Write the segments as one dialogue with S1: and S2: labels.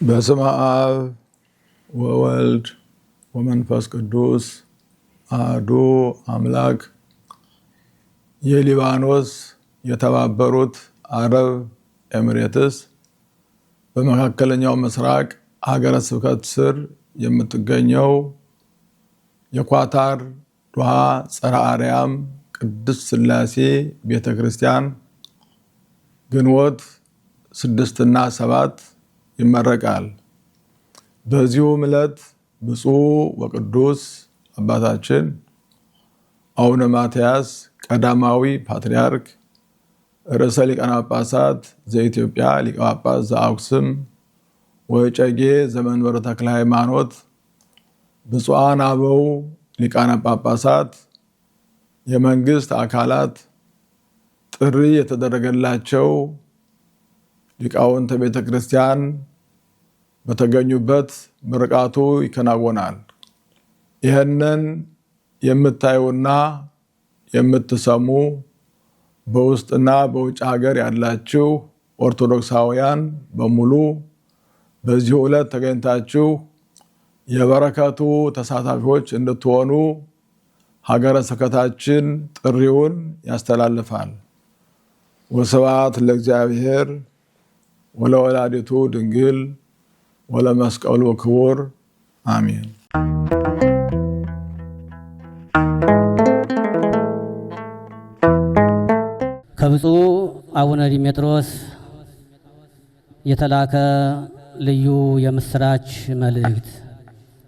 S1: በስመ አብ ወወልድ ወመንፈስ ቅዱስ አሐዱ አምላክ። የሊባኖስ የተባበሩት አረብ ኤሚሬትስ በመካከለኛው ምስራቅ ሀገረ ስብከት ስር የምትገኘው የኳታር ዶሃ ጽርሐ አርያም ቅድስት ሥላሴ ቤተክርስቲያን ግንቦት 6 እና 7 ይመረቃል። በዚሁም ዕለት ብፁዕ ወቅዱስ አባታችን አቡነ ማትያስ ቀዳማዊ ፓትርያርክ ርዕሰ ሊቃነ ጳጳሳት ዘኢትዮጵያ ሊቀ ጳጳስ ዘአክሱም ወዕጨጌ ዘመንበረ ተክለ ሃይማኖት፣ ብፁዓን አበው ሊቃነ ጳጳሳት፣ የመንግስት አካላት፣ ጥሪ የተደረገላቸው ሊቃውንተ ቤተ ክርስቲያን በተገኙበት ምርቃቱ ይከናወናል። ይህንን የምታዩና የምትሰሙ በውስጥና በውጭ ሀገር ያላችሁ ኦርቶዶክሳውያን በሙሉ በዚህ ዕለት ተገኝታችሁ የበረከቱ ተሳታፊዎች እንድትሆኑ ሀገረ ስብከታችን ጥሪውን ያስተላልፋል። ወስብሐት ለእግዚአብሔር ወለወላዲቱ ድንግል ወለመስቀሉ ክቡር አሜን።
S2: ከብፁዕ አቡነ ዲሜጥሮስ የተላከ ልዩ የምስራች መልእክት።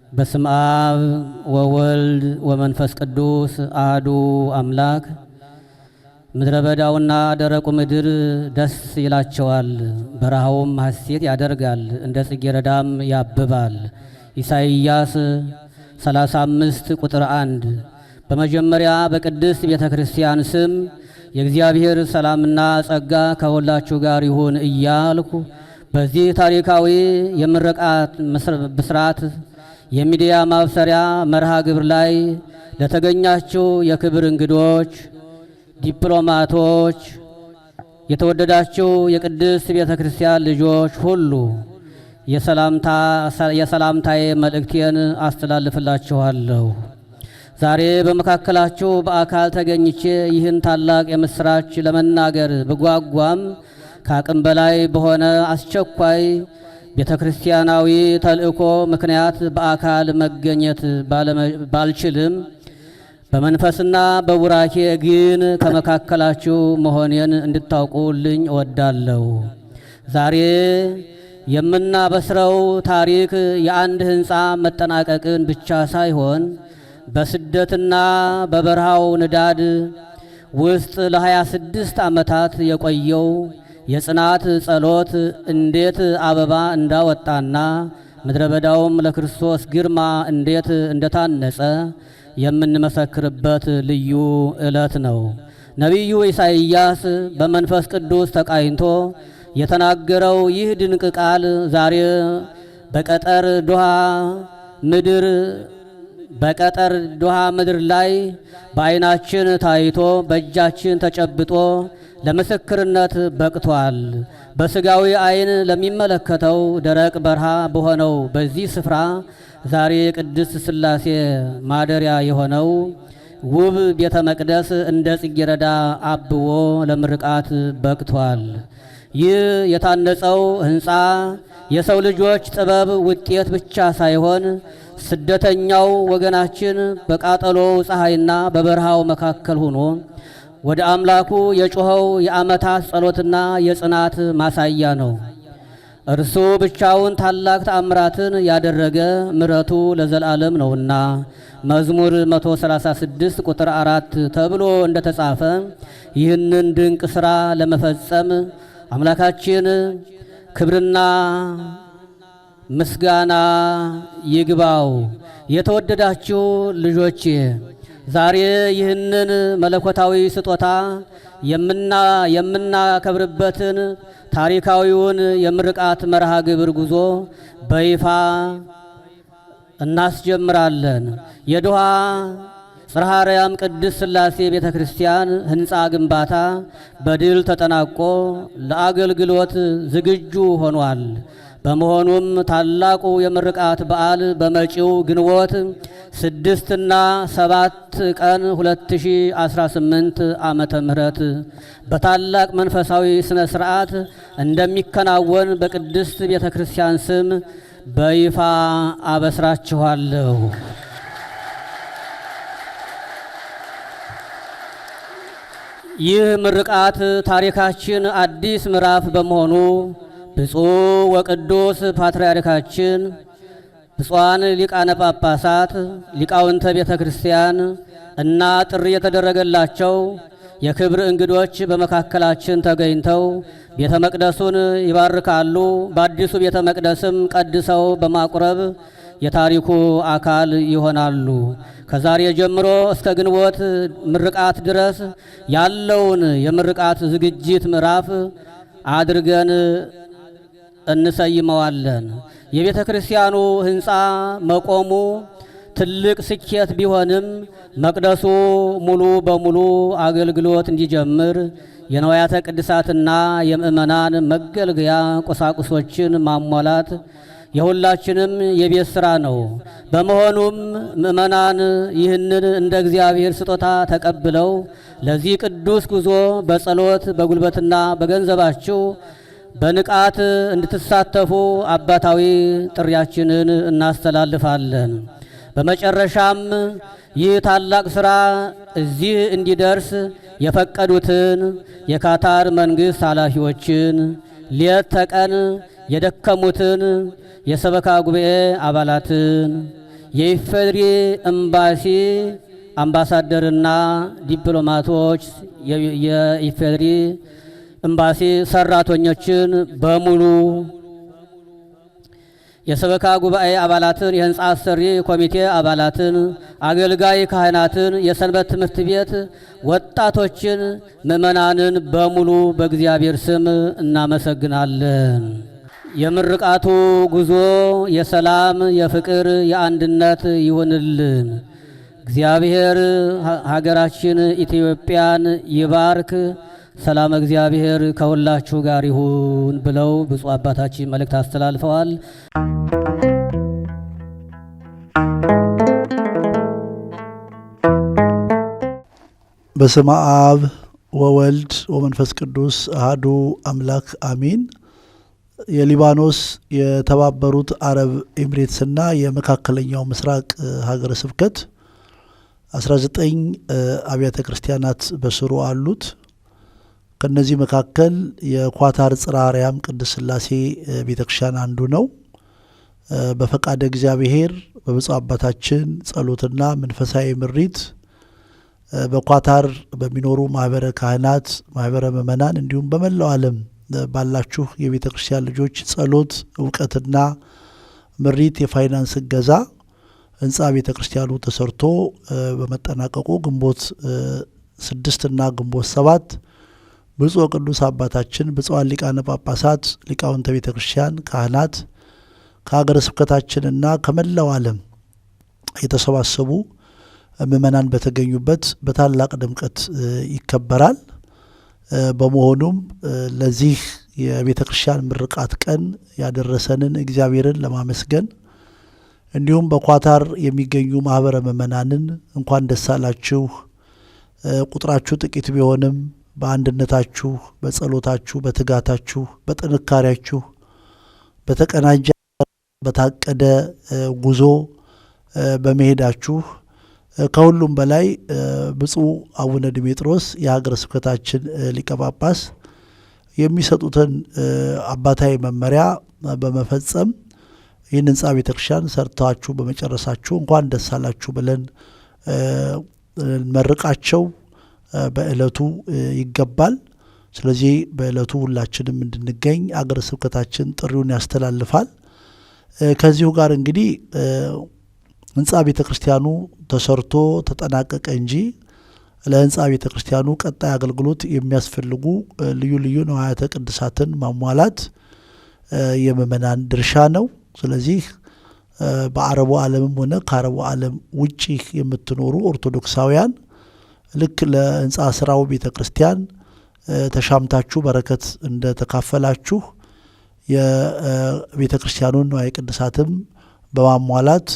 S2: በስመ አብ ወወልድ ወመንፈስ ቅዱስ አሐዱ አምላክ። ምድረ በዳውና ደረቁ ምድር ደስ ይላቸዋል፣ በረሃውም ሐሴት ያደርጋል፣ እንደ ጽጌረዳም ያብባል። ኢሳይያስ 35 ቁጥር 1። በመጀመሪያ በቅድስት ቤተ ክርስቲያን ስም የእግዚአብሔር ሰላምና ጸጋ ከሁላችሁ ጋር ይሁን እያልኩ በዚህ ታሪካዊ የምረቃት ብስራት የሚዲያ ማብሰሪያ መርሃ ግብር ላይ ለተገኛችሁ የክብር እንግዶች፣ ዲፕሎማቶች፣ የተወደዳችሁ የቅድስት ቤተ ክርስቲያን ልጆች ሁሉ የሰላምታዬ መልእክቴን አስተላልፍላችኋለሁ። ዛሬ በመካከላችሁ በአካል ተገኝቼ ይህን ታላቅ የምስራች ለመናገር ብጓጓም ከአቅም በላይ በሆነ አስቸኳይ ቤተ ክርስቲያናዊ ተልእኮ ምክንያት በአካል መገኘት ባልችልም በመንፈስና በቡራኬ ግን ከመካከላችሁ መሆኔን እንድታውቁልኝ እወዳለሁ። ዛሬ የምናበስረው ታሪክ የአንድ ሕንፃ መጠናቀቅን ብቻ ሳይሆን በስደትና በበረሃው ንዳድ ውስጥ ለ26 ዓመታት የቆየው የጽናት ጸሎት እንዴት አበባ እንዳወጣና ምድረ በዳውም ለክርስቶስ ግርማ እንዴት እንደታነጸ የምንመሰክርበት ልዩ ዕለት ነው። ነቢዩ ኢሳይያስ በመንፈስ ቅዱስ ተቃኝቶ የተናገረው ይህ ድንቅ ቃል ዛሬ በቀጠር ዶሃ ምድር ላይ በዓይናችን ታይቶ በእጃችን ተጨብጦ ለምስክርነት በቅቷል። በስጋዊ ዓይን ለሚመለከተው ደረቅ በረሃ በሆነው በዚህ ስፍራ ዛሬ ቅድስት ሥላሴ ማደሪያ የሆነው ውብ ቤተ መቅደስ እንደ ጽጌረዳ አብቦ ለምርቃት በቅቷል። ይህ የታነጸው ሕንፃ የሰው ልጆች ጥበብ ውጤት ብቻ ሳይሆን ስደተኛው ወገናችን በቃጠሎው ፀሐይና በበረሃው መካከል ሆኖ ወደ አምላኩ የጮኸው የዓመታት ጸሎትና የጽናት ማሳያ ነው። እርሱ ብቻውን ታላቅ ተአምራትን ያደረገ ምሕረቱ ለዘላለም ነውና መዝሙር 136 ቁጥር 4 ተብሎ እንደተጻፈ ይህንን ድንቅ ሥራ ለመፈጸም አምላካችን ክብርና ምስጋና ይግባው። የተወደዳችሁ ልጆቼ ዛሬ ይህንን መለኮታዊ ስጦታ የምናከብርበትን ታሪካዊውን የምርቃት መርሃ ግብር ጉዞ በይፋ እናስጀምራለን። የዶሃ ጽርሐ አርያም ቅድስት ሥላሴ ቤተ ክርስቲያን ሕንፃ ግንባታ በድል ተጠናቆ ለአገልግሎት ዝግጁ ሆኗል። በመሆኑም ታላቁ የምርቃት በዓል በመጪው ግንቦት 6 እና 7 ቀን 2018 ዓመተ ምህረት በታላቅ መንፈሳዊ ስነ ስርዓት እንደሚከናወን በቅድስት ቤተ ክርስቲያን ስም በይፋ አበስራችኋለሁ። ይህ ምርቃት ታሪካችን አዲስ ምዕራፍ በመሆኑ ብፁዕ ወቅዱስ ፓትርያርካችን፣ ብፁዓን ሊቃነ ጳጳሳት፣ ሊቃውንተ ቤተ ክርስቲያን እና ጥሪ የተደረገላቸው የክብር እንግዶች በመካከላችን ተገኝተው ቤተ መቅደሱን ይባርካሉ። በአዲሱ ቤተ መቅደስም ቀድሰው በማቁረብ የታሪኩ አካል ይሆናሉ። ከዛሬ ጀምሮ እስከ ግንቦት ምርቃት ድረስ ያለውን የምርቃት ዝግጅት ምዕራፍ አድርገን እንሰይመዋለን። የቤተ ክርስቲያኑ ሕንፃ መቆሙ ትልቅ ስኬት ቢሆንም መቅደሱ ሙሉ በሙሉ አገልግሎት እንዲጀምር የንዋያተ ቅድሳትና የምእመናን መገልገያ ቁሳቁሶችን ማሟላት የሁላችንም የቤት ሥራ ነው። በመሆኑም ምእመናን ይህንን እንደ እግዚአብሔር ስጦታ ተቀብለው ለዚህ ቅዱስ ጉዞ በጸሎት በጉልበትና በገንዘባችሁ በንቃት እንድትሳተፉ አባታዊ ጥሪያችንን እናስተላልፋለን። በመጨረሻም ይህ ታላቅ ሥራ እዚህ እንዲደርስ የፈቀዱትን የካታር መንግሥት ኃላፊዎችን፣ ሌት ተቀን የደከሙትን የሰበካ ጉባኤ አባላትን፣ የኢፌዴሪ ኤምባሲ አምባሳደርና ዲፕሎማቶች፣ የኢፌዴሪ ኤምባሲ ሰራተኞችን በሙሉ፣ የሰበካ ጉባኤ አባላትን፣ የህንፃ አሰሪ ኮሚቴ አባላትን፣ አገልጋይ ካህናትን፣ የሰንበት ትምህርት ቤት ወጣቶችን፣ ምእመናንን በሙሉ በእግዚአብሔር ስም እናመሰግናለን። የምርቃቱ ጉዞ የሰላም፣ የፍቅር፣ የአንድነት ይሁንልን። እግዚአብሔር ሀገራችን ኢትዮጵያን ይባርክ። ሰላም እግዚአብሔር ከሁላችሁ ጋር ይሁን ብለው ብፁዕ አባታችን መልእክት አስተላልፈዋል።
S3: በስመ አብ ወወልድ ወመንፈስ ቅዱስ አሐዱ አምላክ አሚን። የሊባኖስ የተባበሩት አረብ ኤምሬትስና የመካከለኛው ምስራቅ ሀገረ ስብከት 19 አብያተ ክርስቲያናት በስሩ አሉት። ከነዚህ መካከል የኳታር ጽርሐ አርያም ቅድስት ሥላሴ ቤተክርስቲያን አንዱ ነው። በፈቃደ እግዚአብሔር በብፁዕ አባታችን ጸሎትና መንፈሳዊ ምሪት በኳታር በሚኖሩ ማህበረ ካህናት፣ ማህበረ ምእመናን እንዲሁም በመላው ዓለም ባላችሁ የቤተ ክርስቲያን ልጆች ጸሎት፣ እውቀትና ምሪት፣ የፋይናንስ እገዛ ህንፃ ቤተ ክርስቲያኑ ተሰርቶ በመጠናቀቁ ግንቦት 6 እና ግንቦት 7 ብፁዕ ቅዱስ አባታችን ብፁዓን ሊቃነ ጳጳሳት፣ ሊቃውንተ ቤተ ክርስቲያን፣ ካህናት ከሀገረ ስብከታችንና ከመላው ዓለም የተሰባሰቡ ምእመናን በተገኙበት በታላቅ ድምቀት ይከበራል። በመሆኑም ለዚህ የቤተ ክርስቲያን ምርቃት ቀን ያደረሰንን እግዚአብሔርን ለማመስገን እንዲሁም በኳታር የሚገኙ ማህበረ ምእመናንን እንኳን ደስ አላችሁ፣ ቁጥራችሁ ጥቂት ቢሆንም በአንድነታችሁ፣ በጸሎታችሁ፣ በትጋታችሁ፣ በጥንካሬያችሁ በተቀናጀ በታቀደ ጉዞ በመሄዳችሁ ከሁሉም በላይ ብፁዕ አቡነ ዲሜጥሮስ የሀገረ ስብከታችን ሊቀ ጳጳስ የሚሰጡትን አባታዊ መመሪያ በመፈጸም ይህን ህንፃ ቤተክርስቲያን ሰርታችሁ በመጨረሳችሁ እንኳን ደስ አላችሁ ብለን መርቃቸው በእለቱ ይገባል። ስለዚህ በእለቱ ሁላችንም እንድንገኝ ሀገረ ስብከታችን ጥሪውን ያስተላልፋል። ከዚሁ ጋር እንግዲህ ህንፃ ቤተ ክርስቲያኑ ተሰርቶ ተጠናቀቀ እንጂ ለህንፃ ቤተ ክርስቲያኑ ቀጣይ አገልግሎት የሚያስፈልጉ ልዩ ልዩ ንዋያተ ቅድሳትን ማሟላት የምእመናን ድርሻ ነው። ስለዚህ በአረቡ ዓለምም ሆነ ከአረቡ ዓለም ውጪ የምትኖሩ ኦርቶዶክሳውያን ልክ ለህንፃ ስራው ቤተ ክርስቲያን ተሻምታችሁ በረከት እንደተካፈላችሁ የቤተ ክርስቲያኑን ንዋየ ቅድሳትም በማሟላት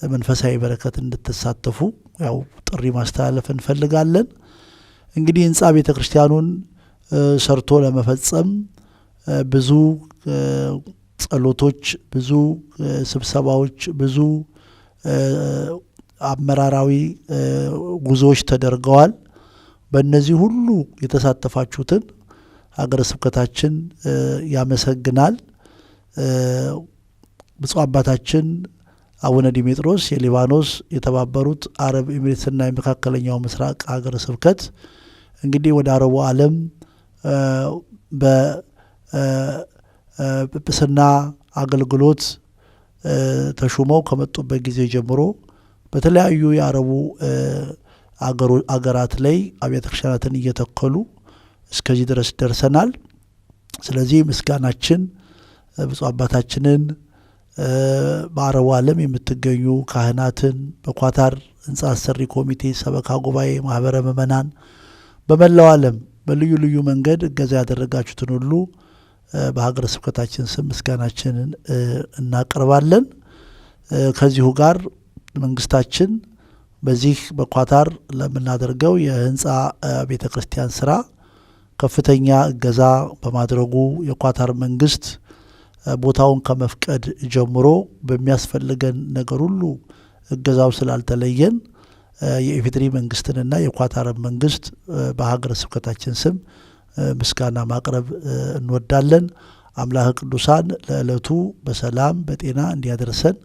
S3: መንፈሳዊ በረከት እንድትሳተፉ ያው ጥሪ ማስተላለፍ እንፈልጋለን። እንግዲህ ህንጻ ቤተ ክርስቲያኑን ሰርቶ ለመፈጸም ብዙ ጸሎቶች፣ ብዙ ስብሰባዎች፣ ብዙ አመራራዊ ጉዞዎች ተደርገዋል። በእነዚህ ሁሉ የተሳተፋችሁትን ሀገረ ስብከታችን ያመሰግናል። ብፁዕ አባታችን አቡነ ዲሜጥሮስ የሊባኖስ የተባበሩት አረብ ኤሚሬትስና የመካከለኛው ምስራቅ ሀገረ ስብከት እንግዲህ ወደ አረቡ ዓለም በጵጵስና አገልግሎት ተሹመው ከመጡበት ጊዜ ጀምሮ በተለያዩ የአረቡ አገራት ላይ አብያተ ክርስቲያናትን እየተከሉ እስከዚህ ድረስ ደርሰናል። ስለዚህ ምስጋናችን ብፁዕ አባታችንን በአረቡ ዓለም የምትገኙ ካህናትን፣ በኳታር ህንጻ አሰሪ ኮሚቴ፣ ሰበካ ጉባኤ፣ ማህበረ ምእመናን በመላው ዓለም በልዩ ልዩ መንገድ እገዛ ያደረጋችሁትን ሁሉ በሀገረ ስብከታችን ስም ምስጋናችንን እናቀርባለን። ከዚሁ ጋር መንግስታችን በዚህ በኳታር ለምናደርገው የህንጻ ቤተ ክርስቲያን ስራ ከፍተኛ እገዛ በማድረጉ የኳታር መንግስት ቦታውን ከመፍቀድ ጀምሮ በሚያስፈልገን ነገር ሁሉ እገዛው ስላልተለየን የኢፌዴሪ መንግስትንና የኳታርን መንግስት በሀገረ ስብከታችን ስም ምስጋና ማቅረብ እንወዳለን። አምላከ ቅዱሳን ለዕለቱ በሰላም በጤና እንዲያደርሰን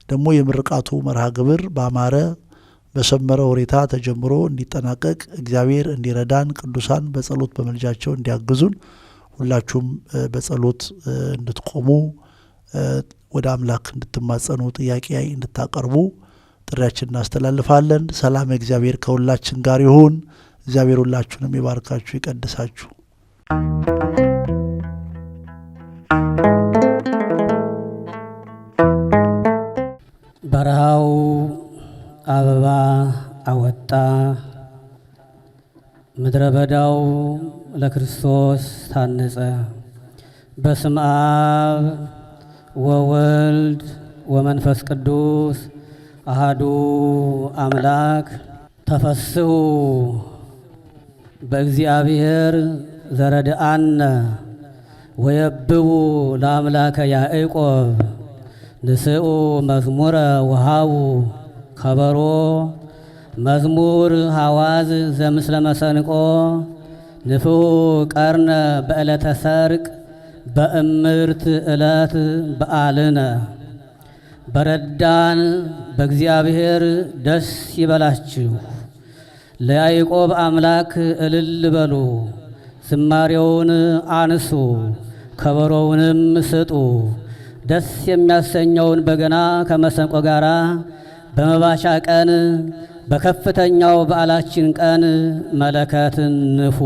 S3: ደግሞ የምርቃቱ መርሃ ግብር ባማረ በሰመረ ሁኔታ ተጀምሮ እንዲጠናቀቅ እግዚአብሔር እንዲረዳን ቅዱሳን በጸሎት በመልጃቸው እንዲያግዙን ሁላችሁም በጸሎት እንድትቆሙ ወደ አምላክ እንድትማጸኑ ጥያቄ እንድታቀርቡ ጥሪያችንን እናስተላልፋለን። ሰላም እግዚአብሔር ከሁላችን ጋር ይሁን። እግዚአብሔር ሁላችሁንም ይባርካችሁ ይቀድሳችሁ።
S2: በረሃው አበባ አወጣ፣ ምድረ በዳው ለክርስቶስ ታነጸ። በስመ አብ ወወልድ ወመንፈስ ቅዱስ አሃዱ አምላክ። ተፈስሑ በእግዚአብሔር ዘረድአነ ወየብቡ ለአምላከ ያዕቆብ ንስኡ መዝሙረ ወሃቡ ከበሮ መዝሙር ሐዋዝ ዘምስለ መሰንቆ ንፍሑ ቀርነ በዕለተ ሰርቅ በእምርት ዕለት በዓልነ። በረዳን በእግዚአብሔር ደስ ይበላችሁ፣ ለያዕቆብ አምላክ እልል በሉ፣ ዝማሬውን አንሱ፣ ከበሮውንም ስጡ። ደስ የሚያሰኘውን በገና ከመሰንቆ ጋር በመባቻ ቀን በከፍተኛው በዓላችን ቀን መለከትን ንፉ።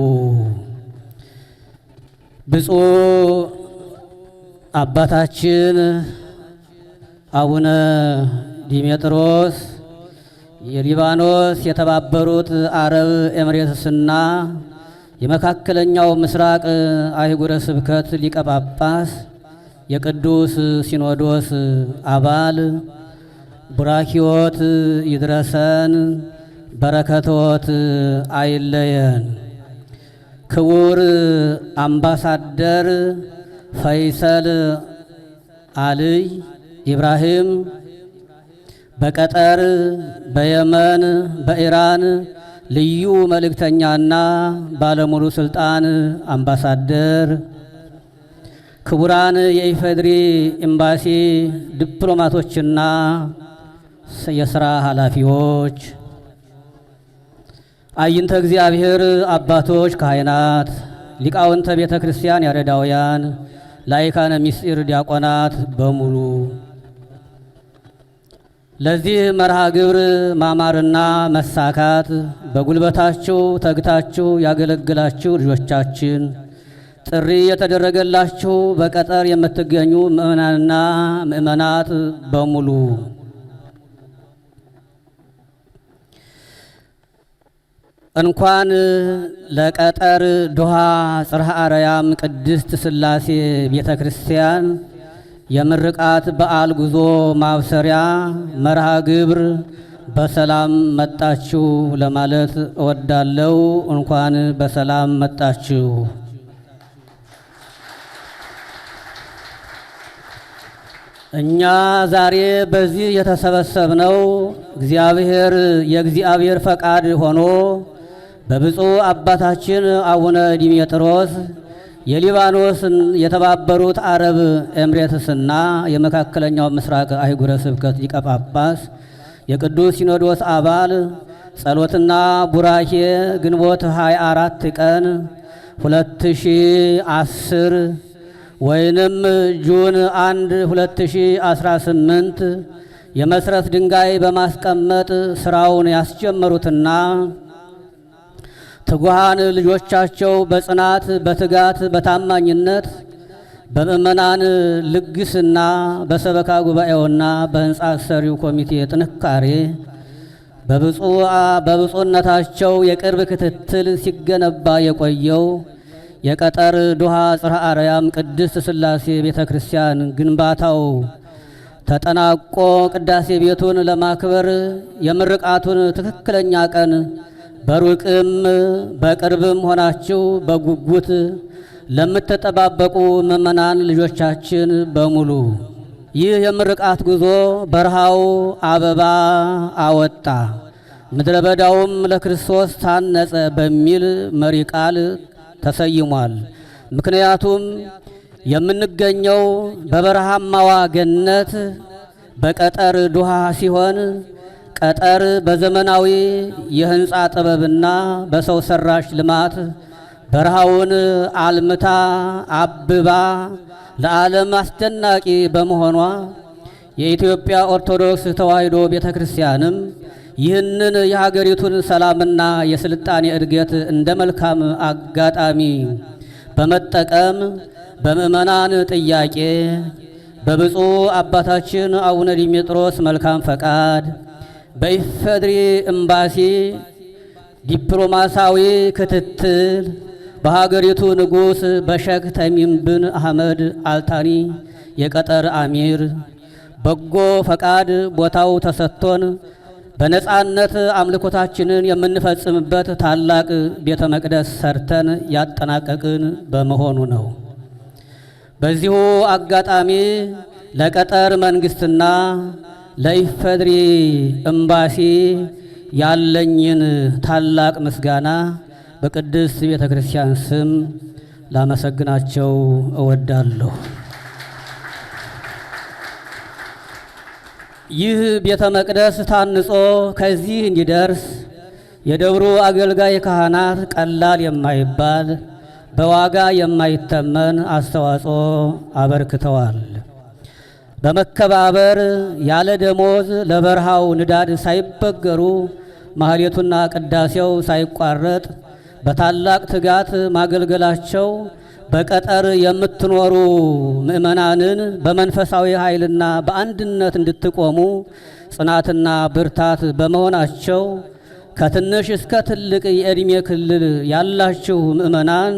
S2: ብፁዕ አባታችን አቡነ ዲሜጥሮስ የሊባኖስ የተባበሩት አረብ ኤሚሬትስና የመካከለኛው ምስራቅ አህጉረ ስብከት ሊቀ ጳጳስ የቅዱስ ሲኖዶስ አባል ቡራኪዎት ይድረሰን፣ በረከቶት አይለየን። ክቡር አምባሳደር ፈይሰል አልይ ኢብራሂም በቀጠር በየመን በኢራን ልዩ መልእክተኛና ባለሙሉ ስልጣን አምባሳደር፣ ክቡራን የኢፌዴሪ ኤምባሲ ዲፕሎማቶችና የሥራ ኃላፊዎች፣ አይንተ እግዚአብሔር አባቶች ካህናት፣ ሊቃውንተ ቤተ ክርስቲያን ያሬዳውያን፣ ላይካነ ምስጢር ዲያቆናት በሙሉ ለዚህ መርሃ ግብር ማማርና መሳካት በጉልበታችሁ ተግታችሁ ያገለግላችሁ ልጆቻችን፣ ጥሪ የተደረገላችሁ በቀጠር የምትገኙ ምእመናንና ምእመናት በሙሉ እንኳን ለቀጠር ዶሃ ጽርሐ አርያም ቅድስት ሥላሴ ቤተ ክርስቲያን የምርቃት በዓል ጉዞ ማብሰሪያ መርሃ ግብር በሰላም መጣችሁ ለማለት እወዳለሁ። እንኳን በሰላም መጣችሁ። እኛ ዛሬ በዚህ የተሰበሰብነው የእግዚአብሔር ፈቃድ ሆኖ በብፁዕ አባታችን አቡነ ዲሜጥሮስ የሊባኖስን የተባበሩት አረብ ኤምሬትስና የመካከለኛው ምስራቅ አህጉረ ስብከት ሊቀ ጳጳስ የቅዱስ ሲኖዶስ አባል ጸሎትና ቡራኬ ግንቦት 24 ቀን 2010 ወይንም ጁን 1 2018 የመሰረት ድንጋይ በማስቀመጥ ስራውን ያስጀመሩትና ትጉሃን ልጆቻቸው በጽናት በትጋት በታማኝነት በምእመናን ልግስና በሰበካ ጉባኤውና በህንፃ ሰሪው ኮሚቴ ጥንካሬ በብፁዕነታቸው የቅርብ ክትትል ሲገነባ የቆየው የቀጠር ዶሃ ጽርሐ አርያም ቅድስት ሥላሴ ቤተ ክርስቲያን ግንባታው ተጠናቆ ቅዳሴ ቤቱን ለማክበር የምርቃቱን ትክክለኛ ቀን በሩቅም በቅርብም ሆናችሁ በጉጉት ለምትጠባበቁ ምእመናን ልጆቻችን በሙሉ ይህ የምርቃት ጉዞ በረሃው አበባ አወጣ ምድረ በዳውም ለክርስቶስ ታነጸ በሚል መሪ ቃል ተሰይሟል። ምክንያቱም የምንገኘው በበረሃማዋ ገነት በቀጠር ዶሃ ሲሆን ቀጠር በዘመናዊ የህንፃ ጥበብና በሰው ሰራሽ ልማት በረሃውን አልምታ አብባ ለዓለም አስደናቂ በመሆኗ የኢትዮጵያ ኦርቶዶክስ ተዋሕዶ ቤተክርስቲያንም ይህንን የሀገሪቱን ሰላምና የስልጣኔ እድገት እንደ መልካም አጋጣሚ በመጠቀም በምእመናን ጥያቄ በብፁዕ አባታችን አቡነ ዲሜጥሮስ መልካም ፈቃድ በኢፌድሪ ኤምባሲ ዲፕሎማሲያዊ ክትትል በሀገሪቱ ንጉሥ በሼክ ተሚም ብን አህመድ አልታኒ የቀጠር አሚር በጎ ፈቃድ ቦታው ተሰጥቶን በነጻነት አምልኮታችንን የምንፈጽምበት ታላቅ ቤተ መቅደስ ሰርተን ያጠናቀቅን በመሆኑ ነው። በዚሁ አጋጣሚ ለቀጠር መንግስትና ለኢፌድሪ ኤምባሲ ያለኝን ታላቅ ምስጋና በቅድስት ቤተ ክርስቲያን ስም ላመሰግናቸው እወዳለሁ። ይህ ቤተ መቅደስ ታንጾ ከዚህ እንዲደርስ የደብሩ አገልጋይ ካህናት ቀላል የማይባል በዋጋ የማይተመን አስተዋጽኦ አበርክተዋል። በመከባበር ያለ ደሞዝ ለበረሃው ንዳድ ሳይበገሩ ማህሌቱና ቅዳሴው ሳይቋረጥ በታላቅ ትጋት ማገልገላቸው በቀጠር የምትኖሩ ምእመናንን በመንፈሳዊ ኃይልና በአንድነት እንድትቆሙ ጽናትና ብርታት በመሆናቸው ከትንሽ እስከ ትልቅ የዕድሜ ክልል ያላችሁ ምእመናን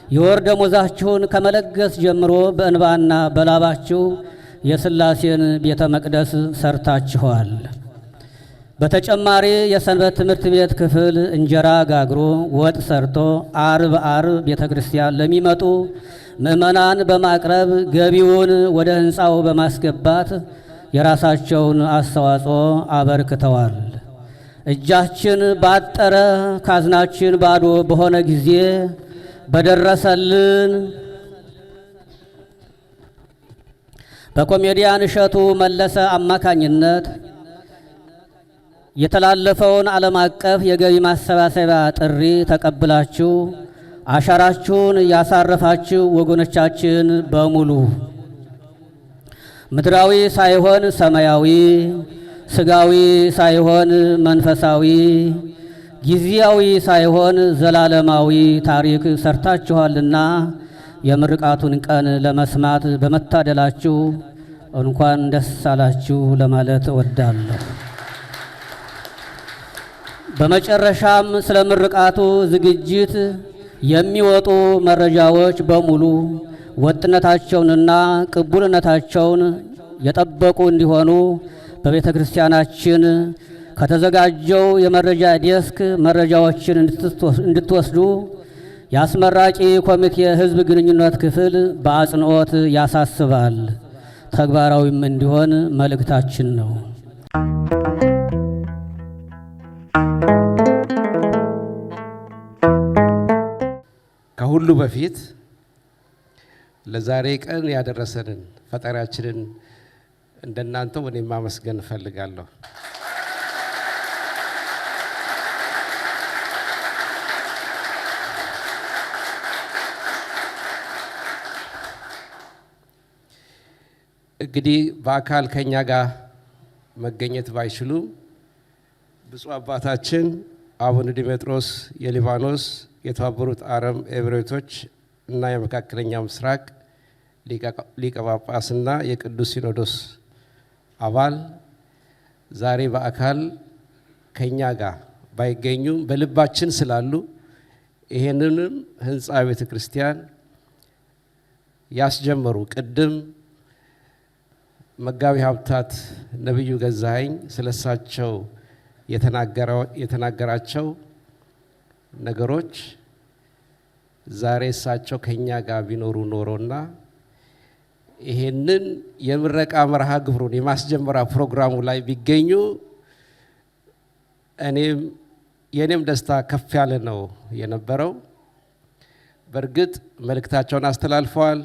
S2: የወር ደሞዛችሁን ከመለገስ ጀምሮ በእንባና በላባችሁ የሥላሴን ቤተ መቅደስ ሰርታችኋል። በተጨማሪ የሰንበት ትምህርት ቤት ክፍል እንጀራ ጋግሮ ወጥ ሰርቶ አርብ ቤተ ክርስቲያን ለሚመጡ ምእመናን በማቅረብ ገቢውን ወደ ሕንፃው በማስገባት የራሳቸውን አስተዋጽኦ አበርክተዋል። እጃችን ባጠረ ካዝናችን ባዶ በሆነ ጊዜ በደረሰልን በኮሜዲያን እሸቱ መለሰ አማካኝነት የተላለፈውን ዓለም አቀፍ የገቢ ማሰባሰቢያ ጥሪ ተቀብላችሁ አሻራችሁን ያሳረፋችሁ ወገኖቻችን በሙሉ ምድራዊ ሳይሆን ሰማያዊ፣ ስጋዊ ሳይሆን መንፈሳዊ፣ ጊዜያዊ ሳይሆን ዘላለማዊ ታሪክ ሰርታችኋልና የምርቃቱን ቀን ለመስማት በመታደላችሁ እንኳን ደስ አላችሁ ለማለት እወዳለሁ። በመጨረሻም ስለ ምርቃቱ ዝግጅት የሚወጡ መረጃዎች በሙሉ ወጥነታቸውንና ቅቡልነታቸውን የጠበቁ እንዲሆኑ በቤተ ክርስቲያናችን ከተዘጋጀው የመረጃ ዴስክ መረጃዎችን እንድትወስዱ የአስመራቂ ኮሚቴ ሕዝብ ግንኙነት ክፍል በአጽንኦት ያሳስባል። ተግባራዊም እንዲሆን መልእክታችን ነው።
S4: ከሁሉ በፊት ለዛሬ ቀን ያደረሰንን ፈጣሪያችንን እንደናንተው እኔ ማመስገን እፈልጋለሁ። እንግዲህ በአካል ከኛ ጋር መገኘት ባይችሉም ብፁዕ አባታችን አቡነ ዲሜጥሮስ የሊባኖስ የተባበሩት አረብ ኤሚሬቶች እና የመካከለኛው ምስራቅ ሊቀ ጳጳስና የቅዱስ ሲኖዶስ አባል ዛሬ በአካል ከኛ ጋር ባይገኙም በልባችን ስላሉ ይሄንንም ህንጻ ቤተ ክርስቲያን ያስጀመሩ ቅድም መጋቢ ሀብታት ነብዩ ገዛኸኝ ስለሳቸው የተናገራቸው ነገሮች ዛሬ እሳቸው ከኛ ጋር ቢኖሩ ኖሮና ይሄንን የምረቃ መርሃ ግብሩን የማስጀመሪያ ፕሮግራሙ ላይ ቢገኙ የኔም ደስታ ከፍ ያለ ነው የነበረው። በእርግጥ መልእክታቸውን አስተላልፈዋል፣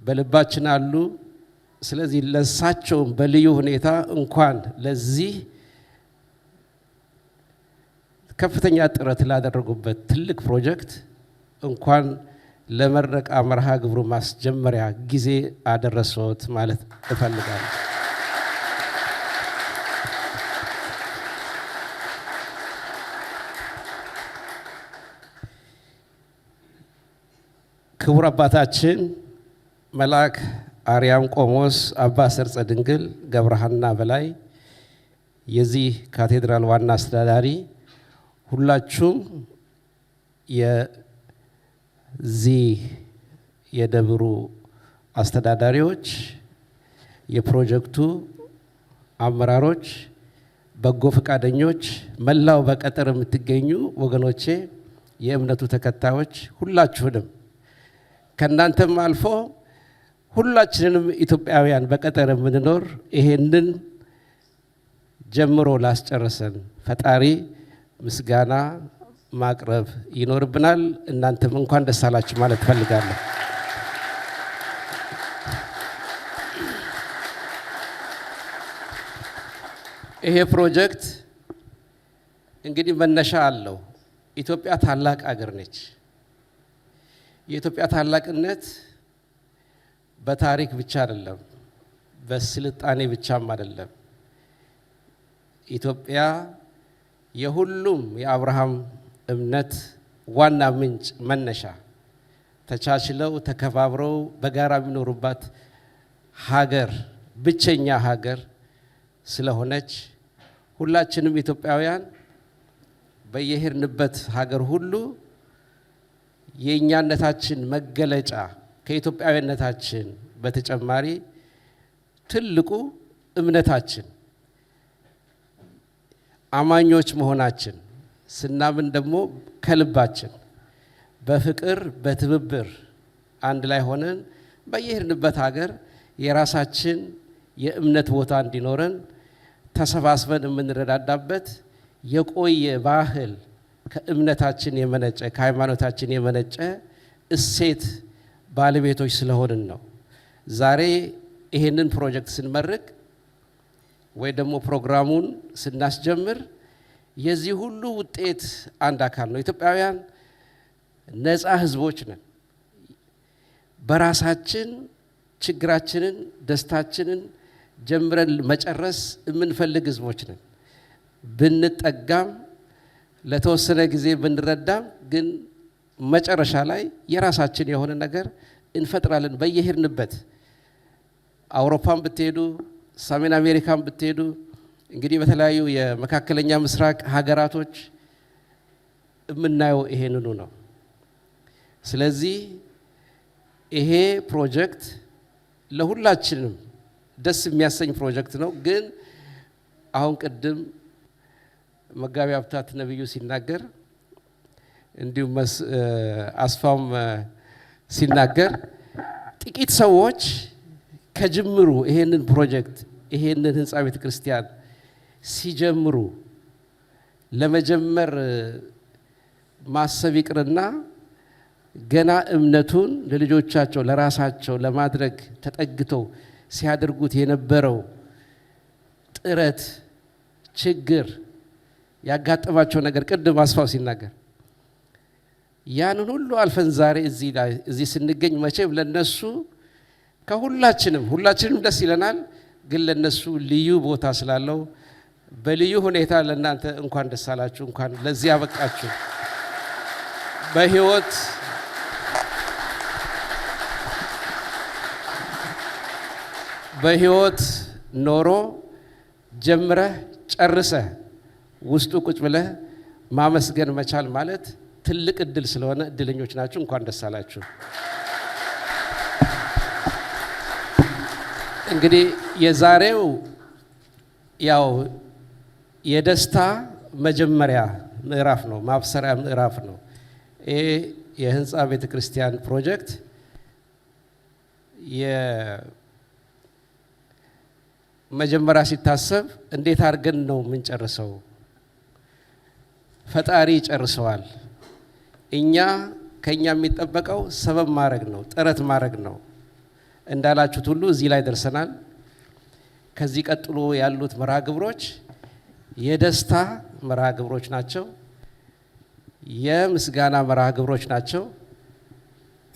S4: በልባችን አሉ። ስለዚህ ለሳቸውም በልዩ ሁኔታ እንኳን ለዚህ ከፍተኛ ጥረት ላደረጉበት ትልቅ ፕሮጀክት እንኳን ለመረቃ መርሃ ግብሩ ማስጀመሪያ ጊዜ አደረሰዎት ማለት እፈልጋለሁ። ክቡር አባታችን መልአክ አርያም ቆሞስ አባ ሰርጸ ድንግል ገብረሃና በላይ የዚህ ካቴድራል ዋና አስተዳዳሪ፣ ሁላችሁም የዚህ የደብሩ አስተዳዳሪዎች፣ የፕሮጀክቱ አመራሮች፣ በጎ ፈቃደኞች፣ መላው በቀጠር የምትገኙ ወገኖቼ፣ የእምነቱ ተከታዮች ሁላችሁንም ከናንተም አልፎ ሁላችንንም ኢትዮጵያውያን በቀጠር የምንኖር ይሄንን ጀምሮ ላስጨረሰን ፈጣሪ ምስጋና ማቅረብ ይኖርብናል። እናንተም እንኳን ደስ አላችሁ ማለት ፈልጋለሁ። ይሄ ፕሮጀክት እንግዲህ መነሻ አለው። ኢትዮጵያ ታላቅ አገር ነች። የኢትዮጵያ ታላቅነት በታሪክ ብቻ አይደለም፣ በስልጣኔ ብቻም አይደለም። ኢትዮጵያ የሁሉም የአብርሃም እምነት ዋና ምንጭ መነሻ፣ ተቻችለው ተከባብረው በጋራ የሚኖሩባት ሀገር፣ ብቸኛ ሀገር ስለሆነች ሁላችንም ኢትዮጵያውያን በየሄድንበት ሀገር ሁሉ የእኛነታችን መገለጫ ከኢትዮጵያዊነታችን በተጨማሪ ትልቁ እምነታችን አማኞች መሆናችን፣ ስናምን ደግሞ ከልባችን በፍቅር በትብብር አንድ ላይ ሆነን በየሄድንበት ሀገር የራሳችን የእምነት ቦታ እንዲኖረን ተሰባስበን የምንረዳዳበት የቆየ ባህል ከእምነታችን የመነጨ ከሃይማኖታችን የመነጨ እሴት ባለቤቶች ስለሆንን ነው። ዛሬ ይሄንን ፕሮጀክት ስንመርቅ ወይ ደግሞ ፕሮግራሙን ስናስጀምር የዚህ ሁሉ ውጤት አንድ አካል ነው። ኢትዮጵያውያን ነፃ ህዝቦች ነን። በራሳችን ችግራችንን ደስታችንን ጀምረን መጨረስ የምንፈልግ ህዝቦች ነን። ብንጠጋም ለተወሰነ ጊዜ ብንረዳም ግን መጨረሻ ላይ የራሳችን የሆነ ነገር እንፈጥራለን። በየሄድንበት አውሮፓን ብትሄዱ፣ ሰሜን አሜሪካን ብትሄዱ፣ እንግዲህ በተለያዩ የመካከለኛ ምስራቅ ሀገራቶች የምናየው ይሄንኑ ነው። ስለዚህ ይሄ ፕሮጀክት ለሁላችንም ደስ የሚያሰኝ ፕሮጀክት ነው። ግን አሁን ቅድም መጋቢ ሀብታት ነብዩ ሲናገር እንዲሁም አስፋውም ሲናገር ጥቂት ሰዎች ከጅምሩ ይሄንን ፕሮጀክት ይሄንን ህንፃ ቤተ ክርስቲያን ሲጀምሩ ለመጀመር ማሰብ ይቅርና ገና እምነቱን ለልጆቻቸው ለራሳቸው ለማድረግ ተጠግተው ሲያደርጉት የነበረው ጥረት ችግር ያጋጠማቸው ነገር ቅድም አስፋው ሲናገር ያንን ሁሉ አልፈን ዛሬ እዚህ ስንገኝ መቼም ለነሱ ሁላችንም ደስ ይለናል። ግን ለነሱ ልዩ ቦታ ስላለው በልዩ ሁኔታ ለእናንተ እንኳን ደስ አላችሁ፣ እንኳን ለዚህ ያበቃችሁ። በህይወት ኖሮ ጀምረህ ጨርሰህ ውስጡ ቁጭ ብለህ ማመስገን መቻል ማለት ትልቅ እድል ስለሆነ እድለኞች ናችሁ። እንኳን ደስ አላችሁ። እንግዲህ የዛሬው ያው የደስታ መጀመሪያ ምዕራፍ ነው፣ ማብሰሪያ ምዕራፍ ነው። ይሄ የህንፃ ቤተ ክርስቲያን ፕሮጀክት የመጀመሪያ ሲታሰብ እንዴት አድርገን ነው የምንጨርሰው? ፈጣሪ ይጨርሰዋል። ከኛ የሚጠበቀው ሰበብ ማድረግ ነው፣ ጥረት ማድረግ ነው። እንዳላችሁት ሁሉ እዚህ ላይ ደርሰናል። ከዚህ ቀጥሎ ያሉት መርሃ ግብሮች የደስታ መርሃ ግብሮች ናቸው፣ የምስጋና መርሃ ግብሮች ናቸው።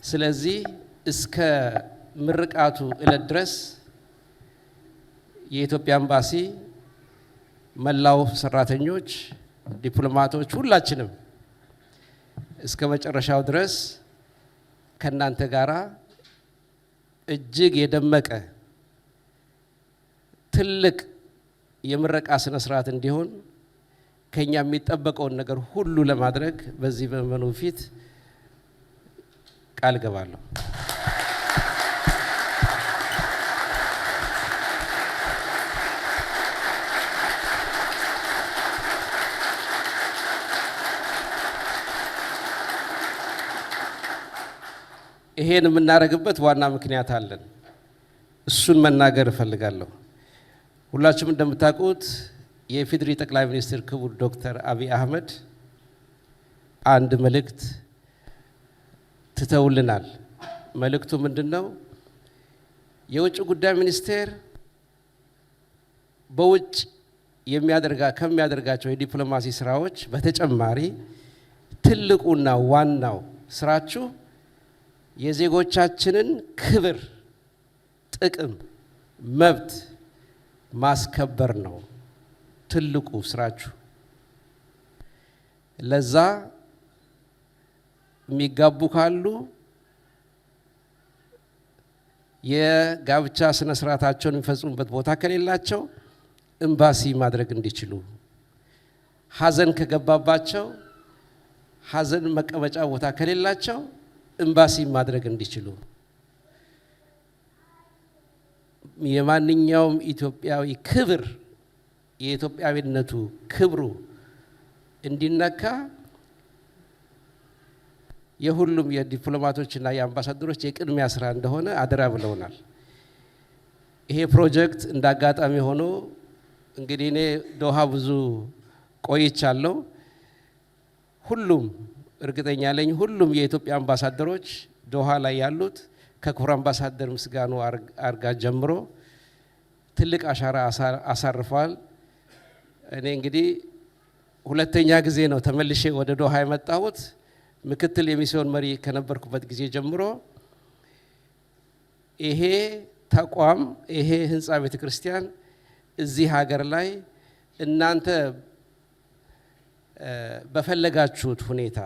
S4: ስለዚህ እስከ ምርቃቱ ዕለት ድረስ የኢትዮጵያ ኤምባሲ፣ መላው ሰራተኞች፣ ዲፕሎማቶች ሁላችንም እስከ መጨረሻው ድረስ ከናንተ ጋራ እጅግ የደመቀ ትልቅ የምረቃ ስነ ስርዓት እንዲሆን ከኛ የሚጠበቀውን ነገር ሁሉ ለማድረግ በዚህ በመኑ ፊት ቃል ገባለሁ። ይሄን የምናደርግበት ዋና ምክንያት አለን። እሱን መናገር እፈልጋለሁ። ሁላችሁም እንደምታውቁት የኢፌዴሪ ጠቅላይ ሚኒስትር ክቡር ዶክተር አብይ አህመድ አንድ መልእክት ትተውልናል። መልእክቱ ምንድነው? የውጭ ጉዳይ ሚኒስቴር በውጭ ከሚያደርጋቸው የዲፕሎማሲ ስራዎች በተጨማሪ ትልቁና ዋናው ስራችሁ የዜጎቻችንን ክብር፣ ጥቅም፣ መብት ማስከበር ነው ትልቁ ስራችሁ። ለዛ የሚጋቡ ካሉ የጋብቻ ስነ ስርዓታቸውን የሚፈጽሙበት ቦታ ከሌላቸው ኤምባሲ ማድረግ እንዲችሉ፣ ሀዘን ከገባባቸው ሀዘን መቀመጫ ቦታ ከሌላቸው ኤምባሲ ማድረግ እንዲችሉ፣ የማንኛውም ኢትዮጵያዊ ክብር የኢትዮጵያዊነቱ ክብሩ እንዲነካ የሁሉም የዲፕሎማቶችና የአምባሳደሮች የቅድሚያ ስራ እንደሆነ አደራ ብለውናል። ይሄ ፕሮጀክት እንዳጋጣሚ ሆኖ እንግዲህ እኔ ዶሃ ብዙ ቆይቻለሁ። ሁሉም እርግጠኛ ነኝ ሁሉም የኢትዮጵያ አምባሳደሮች ዶሃ ላይ ያሉት ከክቡር አምባሳደር ምስጋኑ አርጋ ጀምሮ ትልቅ አሻራ አሳርፈዋል። እኔ እንግዲህ ሁለተኛ ጊዜ ነው ተመልሼ ወደ ዶሃ የመጣሁት። ምክትል የሚስዮን መሪ ከነበርኩበት ጊዜ ጀምሮ ይሄ ተቋም ይሄ ህንፃ ቤተ ክርስቲያን እዚህ ሀገር ላይ እናንተ በፈለጋችሁት ሁኔታ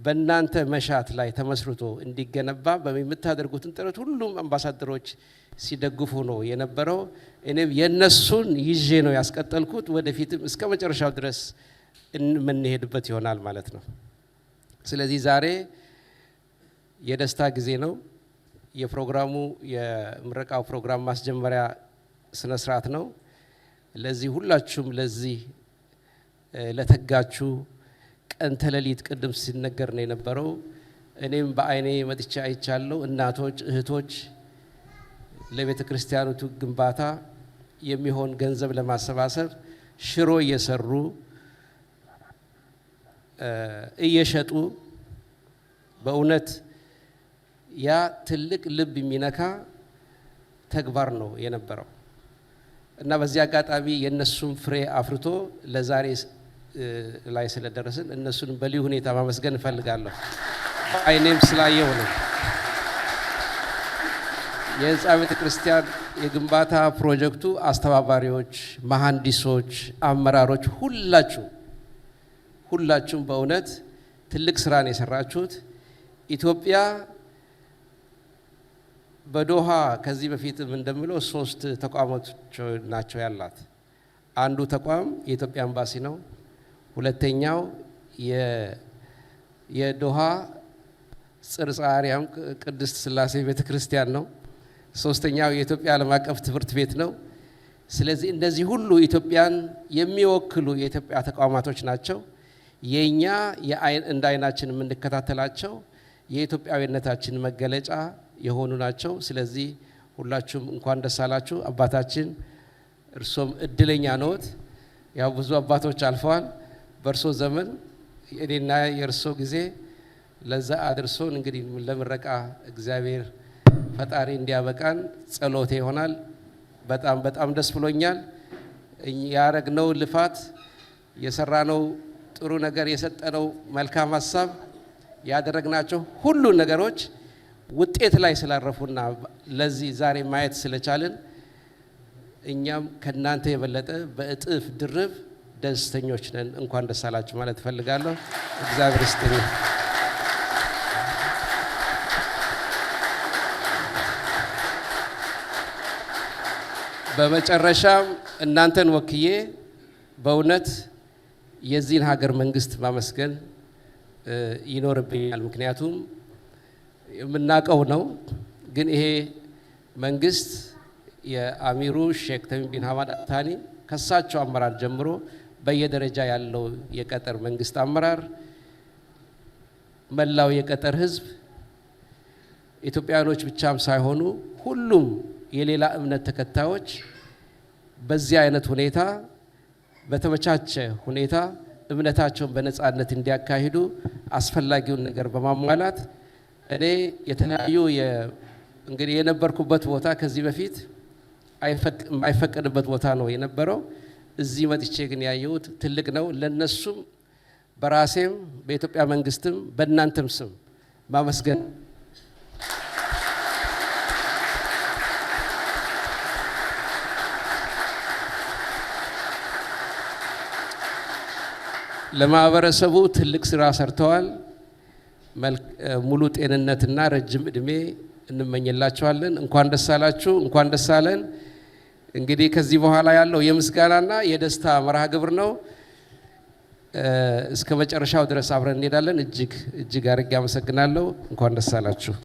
S4: በእናንተ መሻት ላይ ተመስርቶ እንዲገነባ በምታደርጉትን ጥረት ሁሉም አምባሳደሮች ሲደግፉ ነው የነበረው። እኔም የነሱን ይዤ ነው ያስቀጠልኩት። ወደፊትም እስከ መጨረሻው ድረስ የምንሄድበት ይሆናል ማለት ነው። ስለዚህ ዛሬ የደስታ ጊዜ ነው። የፕሮግራሙ የምረቃው ፕሮግራም ማስጀመሪያ ስነ ስርዓት ነው። ለዚህ ሁላችሁም ለዚህ ለተጋችሁ ቀን ተለሊት ቅድም ሲነገር ነው የነበረው። እኔም በአይኔ መጥቻ አይቻለሁ። እናቶች፣ እህቶች ለቤተ ክርስቲያኑቱ ግንባታ የሚሆን ገንዘብ ለማሰባሰብ ሽሮ እየሰሩ እየሸጡ በእውነት ያ ትልቅ ልብ የሚነካ ተግባር ነው የነበረው እና በዚህ አጋጣሚ የነሱን ፍሬ አፍርቶ ለዛሬ ላይ ስለደረስን እነሱን በልዩ ሁኔታ ማመስገን እፈልጋለሁ። አይኔም ስላየው ነው። የህንፃ ቤተ ክርስቲያን የግንባታ ፕሮጀክቱ አስተባባሪዎች፣ መሐንዲሶች፣ አመራሮች ሁላችሁም በእውነት ትልቅ ስራን የሰራችሁት። ኢትዮጵያ በዶሃ ከዚህ በፊትም እንደምለው 3 ተቋሞች ናቸው ያላት። አንዱ ተቋም የኢትዮጵያ ኤምባሲ ነው። ሁለተኛው የዶሃ ጽርጸ አርያም ቅድስት ሥላሴ ቤተ ክርስቲያን ነው። ሶስተኛው የኢትዮጵያ ዓለም አቀፍ ትምህርት ቤት ነው። ስለዚህ እነዚህ ሁሉ ኢትዮጵያን የሚወክሉ የኢትዮጵያ ተቋማቶች ናቸው። የኛ እንደ አይናችን የምንከታተላቸው የኢትዮጵያዊነታችን መገለጫ የሆኑ ናቸው። ስለዚህ ሁላችሁም እንኳን ደስ አላችሁ። አባታችን እርሶም እድለኛ ነዎት። ያው ብዙ አባቶች አልፈዋል። በእርሶ ዘመን እኔና የእርሶ ጊዜ ለዛ አድርሶን እንግዲህ ለምረቃ እግዚአብሔር ፈጣሪ እንዲያበቃን ጸሎቴ ይሆናል። በጣም ደስ ብሎኛል። ያረግነው ልፋት፣ የሰራነው ጥሩ ነገር፣ የሰጠነው መልካም ሀሳብ፣ ያደረግናቸው ሁሉ ነገሮች ውጤት ላይ ስላረፉና ለዚህ ዛሬ ማየት ስለቻልን እኛም ከናንተ የበለጠ በእጥፍ ድርብ ደስተኞች ነን። እንኳን ደስ አላችሁ ማለት እፈልጋለሁ። እግዚአብሔር ይስጥልኝ። በመጨረሻም እናንተን ወክዬ በእውነት የዚህን ሀገር መንግስት ማመስገን ይኖርብኛል። ምክንያቱም የምናውቀው ነው። ግን ይሄ መንግስት የአሚሩ ሼክ ተሚም ቢን ሐማድ አልታኒ ከሳቸው አመራር ጀምሮ በየደረጃ ያለው የቀጠር መንግስት አመራር፣ መላው የቀጠር ህዝብ፣ ኢትዮጵያኖች ብቻም ሳይሆኑ ሁሉም የሌላ እምነት ተከታዮች በዚህ አይነት ሁኔታ በተመቻቸ ሁኔታ እምነታቸውን በነጻነት እንዲያካሂዱ አስፈላጊውን ነገር በማሟላት እኔ የተለያዩ እንግዲህ የነበርኩበት ቦታ ከዚህ በፊት የማይፈቀድበት ቦታ ነው የነበረው። እዚህ መጥቼ ግን ያየሁት ትልቅ ነው። ለነሱም በራሴም በኢትዮጵያ መንግስትም በእናንተም ስም ማመስገን ለማህበረሰቡ ትልቅ ስራ ሰርተዋል። ሙሉ ጤንነትና ረጅም እድሜ እንመኝላቸዋለን። እንኳን ደስ አላችሁ፣ እንኳን ደስ አለን። እንግዲህ ከዚህ በኋላ ያለው የምስጋናና የደስታ መርሃ ግብር ነው። እስከ መጨረሻው ድረስ አብረን እንሄዳለን። እጅግ አድርጌ አመሰግናለሁ። እንኳን ደስ አላችሁ።